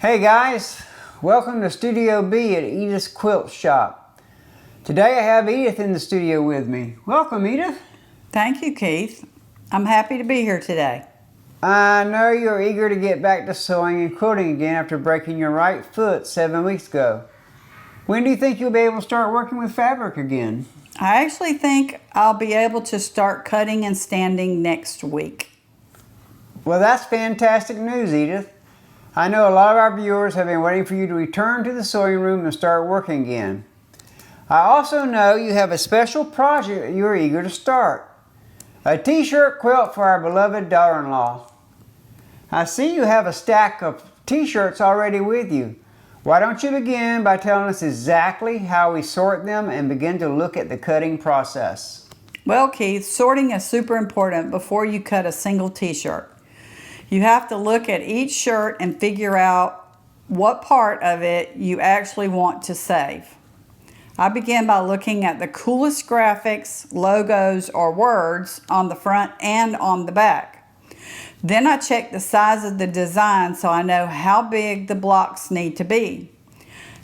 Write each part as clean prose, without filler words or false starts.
Hey guys, welcome to Studio B at Edith's Quilt Shop. Today I have Edith in the studio with me. Welcome, Edith. Thank you, Keith. I'm happy to be here today. I know you're eager to get back to sewing and quilting again after breaking your right foot 7 weeks ago. When do you think you'll be able to start working with fabric again? I actually think I'll be able to start cutting and standing next week. Well, that's fantastic news, Edith. I know a lot of our viewers have been waiting for you to return to the sewing room and start working again. I also know you have a special project that you are eager to start. A t-shirt quilt for our beloved daughter-in-law. I see you have a stack of t-shirts already with you. Why don't you begin by telling us exactly how we sort them and begin to look at the cutting process? Well, Keith, sorting is super important before you cut a single t-shirt. You have to look at each shirt and figure out what part of it you actually want to save. I begin by looking at the coolest graphics, logos, or words on the front and on the back. Then I check the size of the design so I know how big the blocks need to be.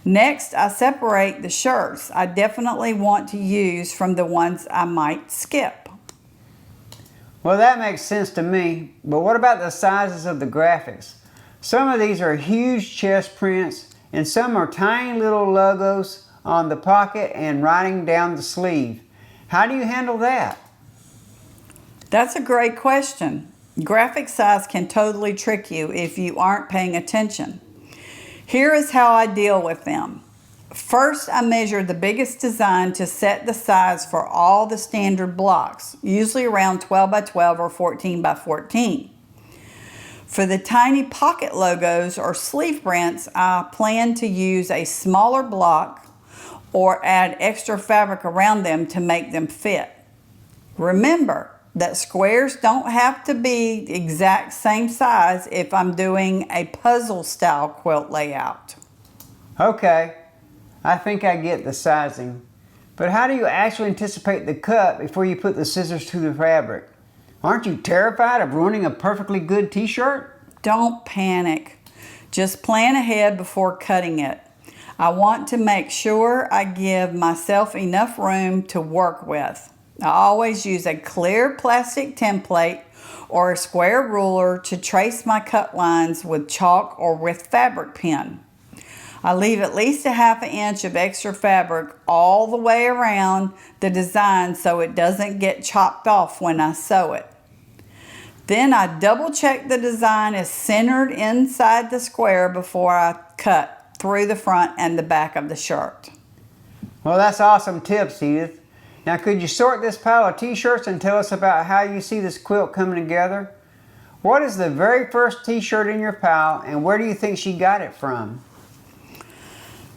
Next, I separate the shirts I definitely want to use from the ones I might skip. Well, that makes sense to me, but what about the sizes of the graphics? Some of these are huge chest prints and some are tiny little logos on the pocket and writing down the sleeve. How do you handle that? That's a great question. Graphic size can totally trick you if you aren't paying attention. Here is how I deal with them. First, I measure the biggest design to set the size for all the standard blocks, usually around 12 by 12 or 14 by 14. For the tiny pocket logos or sleeve prints, I plan to use a smaller block or add extra fabric around them to make them fit. Remember that squares don't have to be the exact same size if I'm doing a puzzle style quilt layout. Okay. I think I get the sizing. But how do you actually anticipate the cut before you put the scissors to the fabric? Aren't you terrified of ruining a perfectly good t-shirt? Don't panic. Just plan ahead before cutting it. I want to make sure I give myself enough room to work with. I always use a clear plastic template or a square ruler to trace my cut lines with chalk or with fabric pen. I leave at least a ½ inch of extra fabric all the way around the design so it doesn't get chopped off when I sew it. Then I double check the design is centered inside the square before I cut through the front and the back of the shirt. Well, that's awesome tips, Edith. Now, could you sort this pile of t-shirts and tell us about how you see this quilt coming together? What is the very first t-shirt in your pile and where do you think she got it from?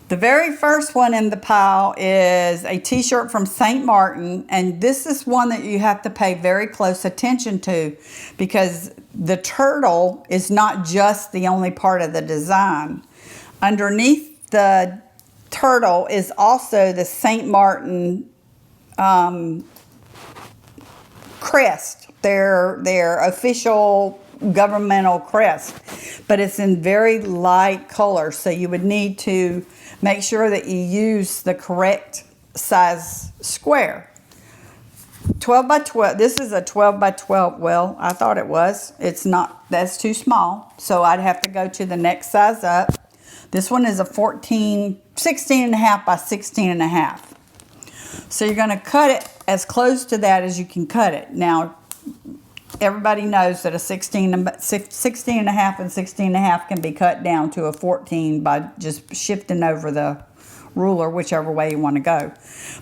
The very first one in the pile is a t-shirt from St. Martin, and this is one that you have to pay very close attention to because the turtle is not just the only part of the design. Underneath the turtle is also the St. Martin crest, their official governmental crest, but it's in very light color, so you would need to make sure that you use the correct size square. 12 by 12, this is a 12 by 12, well, I thought it was. It's not, that's too small, so I'd have to go to the next size up. This one is a 16.5 by 16.5. So you're gonna cut it as close to that as you can cut it. Now, everybody knows that a 16.5 and 16.5 can be cut down to a 14 by just shifting over the ruler, whichever way you want to go.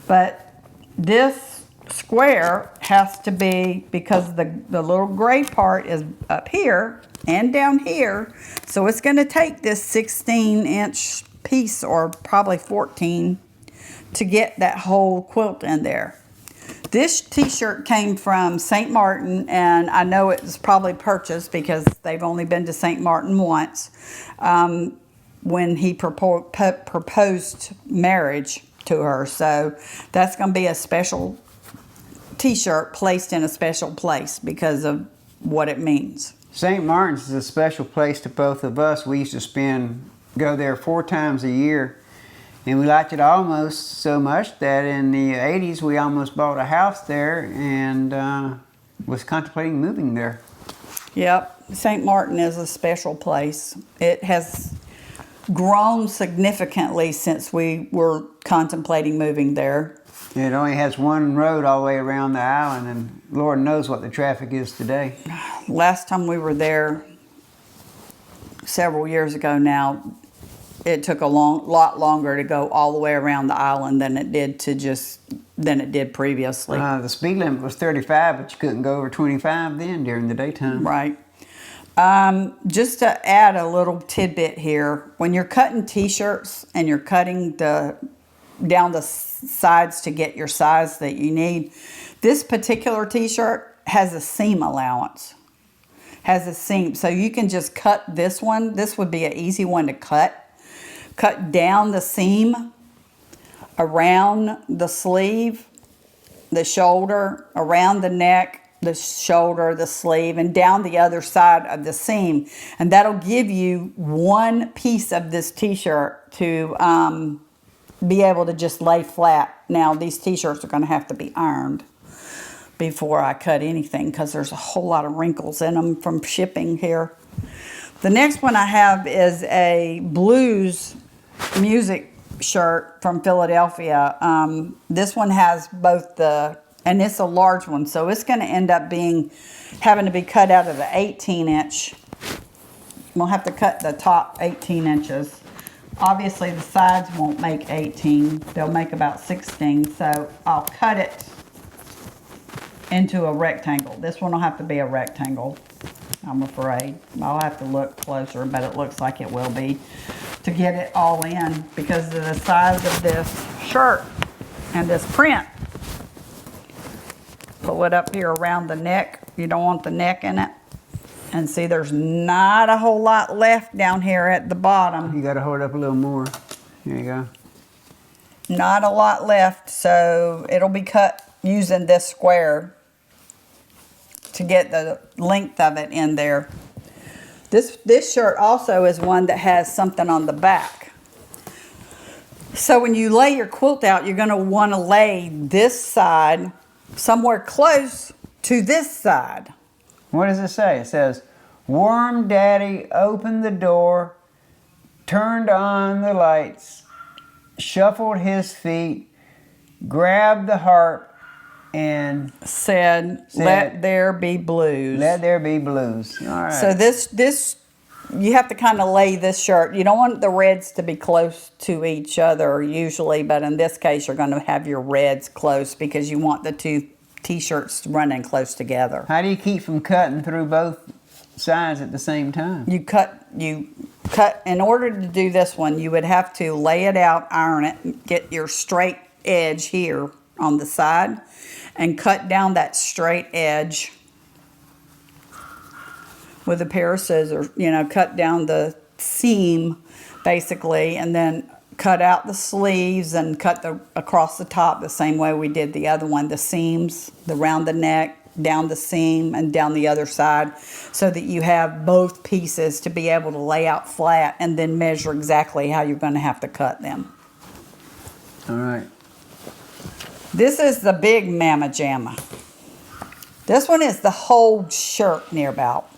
But this square has to be, because the little gray part is up here and down here, so it's going to take this 16-inch piece, or probably 14, to get that whole quilt in there. This t-shirt came from St. Martin, and I know it was probably purchased because they've only been to St. Martin once when he proposed marriage to her. So that's going to be a special t-shirt placed in a special place because of what it means. St. Martin's is a special place to both of us. We used to go there 4 times a year. And we liked it almost so much that in the 80s we almost bought a house there and was contemplating moving there. Yep, St. Martin is a special place. It has grown significantly since we were contemplating moving there. It only has one road all the way around the island, and Lord knows what the traffic is today. Last time we were there, several years ago now, it took a lot longer to go all the way around the island than it did previously. The speed limit was 35, but you couldn't go over 25 then during the daytime. Right. Just to add a little tidbit here, when you're cutting t-shirts and you're cutting down the sides to get your size that you need, this particular t-shirt has a seam allowance. Has a seam, so you can just cut this one. This would be an easy one to cut. Cut down the seam, around the sleeve, the shoulder, around the neck, the shoulder, the sleeve, and down the other side of the seam. And that'll give you one piece of this t-shirt to be able to just lay flat. Now, these t-shirts are going to have to be ironed before I cut anything because there's a whole lot of wrinkles in them from shipping here. The next one I have is a blues music shirt from Philadelphia. This one has both and it's a large one, so it's going to end up having to be cut out of the 18-inch. We'll have to cut the top 18 inches. Obviously, the sides won't make 18. They'll make about 16, so I'll cut it into a rectangle. This one will have to be a rectangle, I'm afraid. I'll have to look closer, but it looks like it will be to get it all in because of the size of this shirt and this print. Pull it up here around the neck. You don't want the neck in it. And see, there's not a whole lot left down here at the bottom. You got to hold it up a little more. Here you go. Not a lot left, so it'll be cut using this square to get the length of it in there. This shirt also is one that has something on the back. So when you lay your quilt out, you're going to want to lay this side somewhere close to this side. What does it say? It says, "Warm Daddy opened the door, turned on the lights, shuffled his feet, grabbed the harp, and said, let there be blues." Let there be blues. All right. So this you have to kind of lay this shirt. You don't want the reds to be close to each other usually, but in this case you're going to have your reds close because you want the two t-shirts running close together. How do you keep from cutting through both sides at the same time? You cut, in order to do this one, you would have to lay it out, iron it, get your straight edge here on the side, and cut down that straight edge with a pair of scissors. Cut down the seam, basically, and then cut out the sleeves and cut across the top the same way we did the other one. The seams, around the neck, down the seam, and down the other side, so that you have both pieces to be able to lay out flat and then measure exactly how you're going to have to cut them. All right. This is the big Mama Jamma. This one is the whole shirt near about.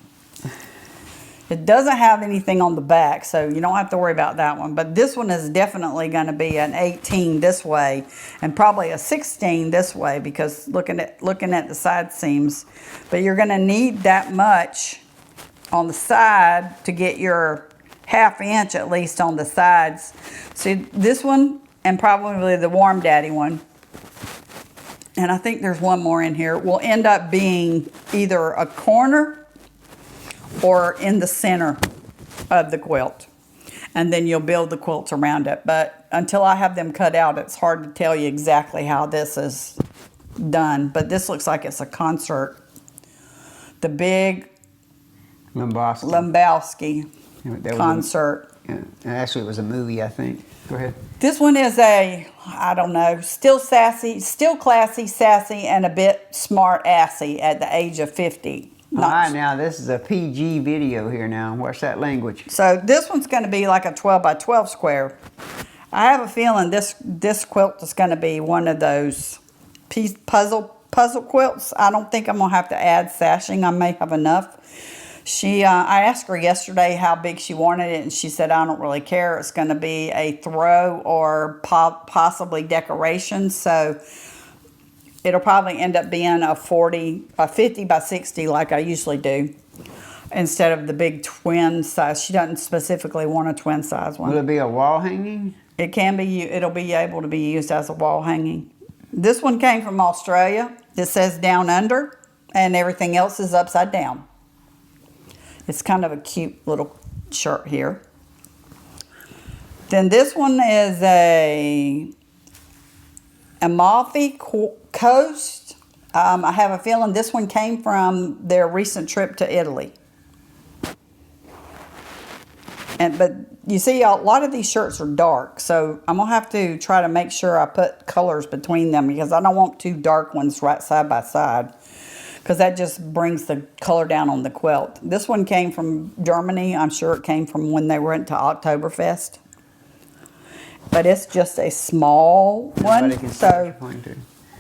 It doesn't have anything on the back, so you don't have to worry about that one. But this one is definitely going to be an 18 this way and probably a 16 this way because looking at the side seams. But you're going to need that much on the side to get your ½ inch at least on the sides. See, this one and probably the Warm Daddy one, and I think there's one more in here, will end up being either a corner or in the center of the quilt. And then you'll build the quilts around it. But until I have them cut out, it's hard to tell you exactly how this is done. But this looks like it's a concert. The big Lebowski concert. Actually, it was a movie, I think. Go ahead. This one is I don't know, still sassy, still classy, sassy, and a bit smart-assy at the age of 50. All right, now this is a PG video here now. What's that language? So this one's going to be like a 12 by 12 square. I have a feeling this quilt is going to be one of those puzzle quilts. I don't think I'm going to have to add sashing. I may have enough. I asked her yesterday how big she wanted it, and she said, I don't really care. It's going to be a throw or possibly decoration. So it'll probably end up being a 50 by 60 like I usually do, instead of the big twin size. She doesn't specifically want a twin size one. Will it be a wall hanging? It can be. It'll be able to be used as a wall hanging. This one came from Australia. It says down under, and everything else is upside down. It's kind of a cute little shirt here. Then this one is a Amalfi Coast. I have a feeling this one came from their recent trip to Italy. But you see, a lot of these shirts are dark, so I'm going to have to try to make sure I put colors between them, because I don't want two dark ones right side by side, because that just brings the color down on the quilt. This one came from Germany. I'm sure it came from when they went to Oktoberfest. But it's just a small one, so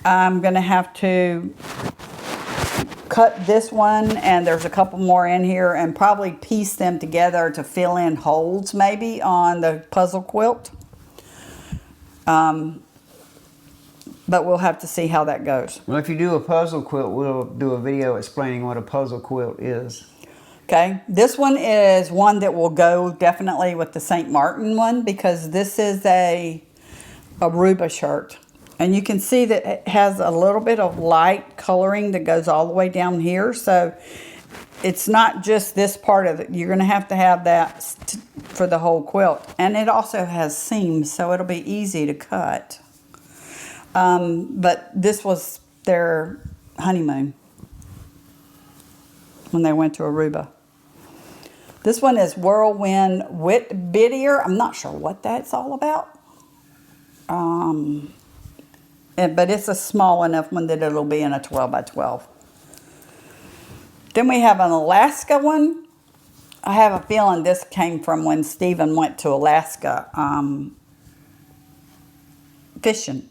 I'm going to have to cut this one, and there's a couple more in here, and probably piece them together to fill in holes maybe on the puzzle quilt. But we'll have to see how that goes. Well, if you do a puzzle quilt, we'll do a video explaining what a puzzle quilt is. Okay, this one is one that will go definitely with the St. Martin one, because this is a Aruba shirt. And you can see that it has a little bit of light coloring that goes all the way down here. So it's not just this part of it. You're going to have that for the whole quilt. And it also has seams, so it'll be easy to cut. But this was their honeymoon when they went to Aruba. This one is Whirlwind Whitbidier. I'm not sure what that's all about. But it's a small enough one that it'll be in a 12 by 12. Then we have an Alaska one. I have a feeling this came from when Stephen went to Alaska fishing.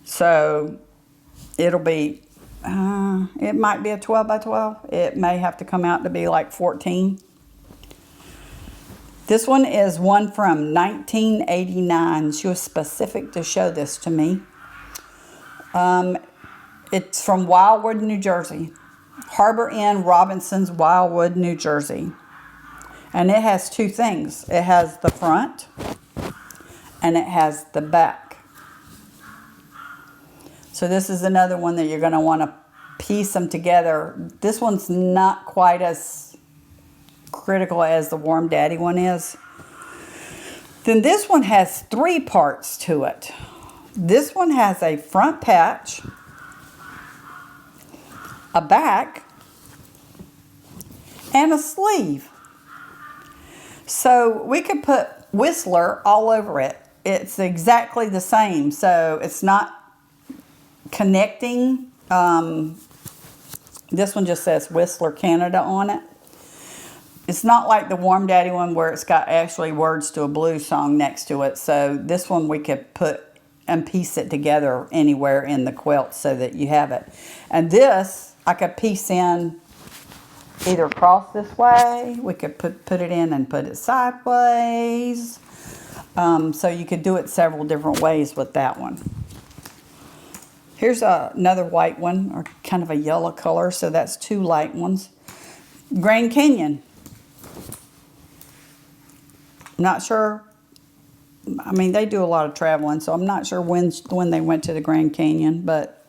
So it'll be, it might be a 12 by 12. It may have to come out to be like 14. This one is one from 1989. She was specific to show this to me. It's from Wildwood, New Jersey. Harbor Inn, Robinson's, Wildwood, New Jersey. And it has two things. It has the front and it has the back. So this is another one that you're going to want to piece them together. This one's not quite as critical as the Warm Daddy one is. Then this one has three parts to it. This one has a front patch, a back, and a sleeve. So we could put Whistler all over it. It's exactly the same, so it's not connecting. This one just says Whistler Canada on it. It's not like the Warm Daddy one where it's got actually words to a blues song next to it. So this one we could put and piece it together anywhere in the quilt so that you have it. And this I could piece in either across this way. We could put it in and put it sideways. So you could do it several different ways with that one. Here's another white one, or kind of a yellow color. So that's two light ones. Grand Canyon. Not sure. I mean, they do a lot of traveling, so I'm not sure when they went to the Grand Canyon, but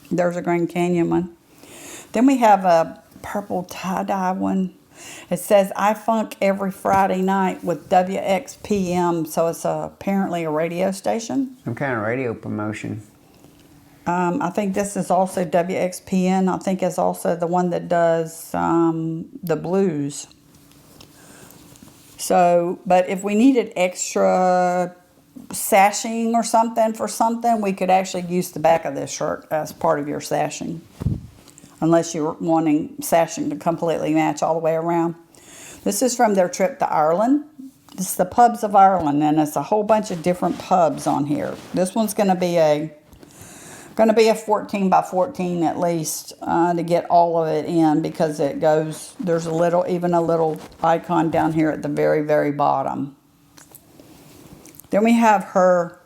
there's a Grand Canyon one. Then we have a purple tie-dye one. It says, I funk every Friday night with WXPM, so it's apparently a radio station. Some kind of radio promotion. I think this is also WXPN. I think it's also the one that does the blues. So, but if we needed extra sashing or something for something, we could actually use the back of this shirt as part of your sashing. unless you're wanting sashing to completely match all the way around. This is from their trip to Ireland. This is the pubs of Ireland, and it's a whole bunch of different pubs on here. This one's going to be a 14 by 14 at least to get all of it in, because it goes, there's even a little icon down here at the very, very bottom. Then we have her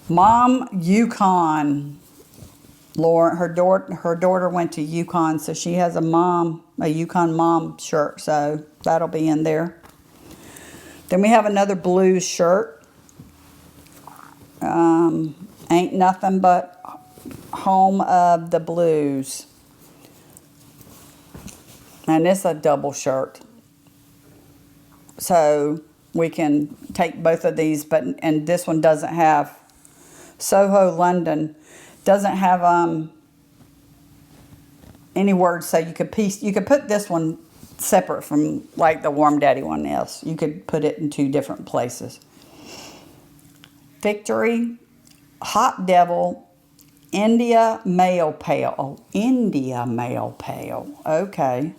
mom Yukon. Lauren, her daughter went to Yukon, so she has a Yukon mom shirt, so that'll be in there. Then we have another blues shirt. Ain't Nothing But Home of the Blues. And it's a double shirt. So we can take both of these, and this one doesn't have, Soho London doesn't have any words, so you could put this one separate from like the Warm Daddy one is. You could put it in two different places. Victory, Hot Devil, India Mail Pail. Oh, India Mail Pail. Okay.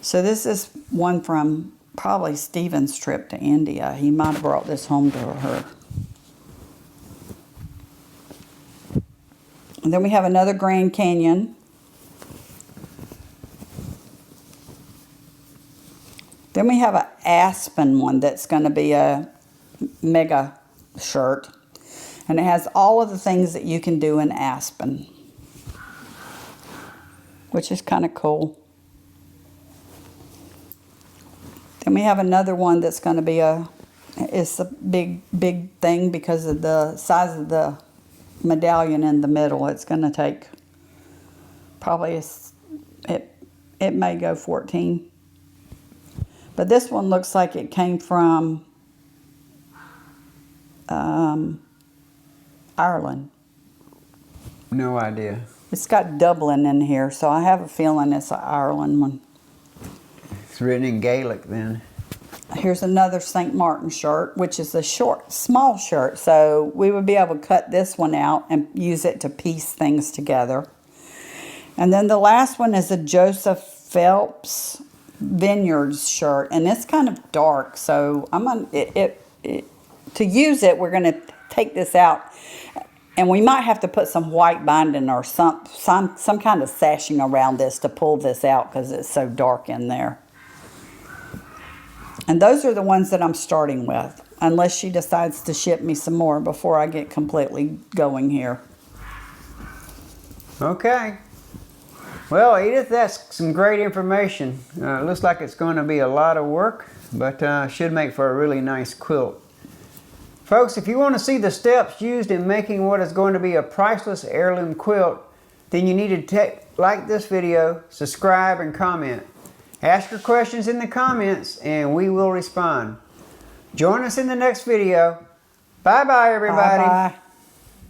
So this is one from probably Stephen's trip to India. He might have brought this home to her. And then we have another Grand Canyon. Then we have an Aspen one that's going to be a mega shirt. And it has all of the things that you can do in Aspen, which is kind of cool. Then we have another one that's going to be it's a big thing because of the size of the medallion in the middle. It's going to take probably, it may go 14. But this one looks like it came from Ireland. No idea. It's got Dublin in here, so I have a feeling it's an Ireland one. It's written in Gaelic then. Here's another St. Martin shirt, which is a small shirt. So we would be able to cut this one out and use it to piece things together. And then the last one is a Joseph Phelps Vineyards shirt, and it's kind of dark. So to use it, we're going to take this out, and we might have to put some white binding or some kind of sashing around this to pull this out because it's so dark in there. And those are the ones that I'm starting with, unless she decides to ship me some more before I get completely going here. Okay. Well, Edith, that's some great information. It looks like it's going to be a lot of work, but should make for a really nice quilt. Folks, if you want to see the steps used in making what is going to be a priceless heirloom quilt, then you need to like this video, subscribe, and comment. Ask your questions in the comments and we will respond. Join us in the next video. Bye-bye, everybody. Bye-bye.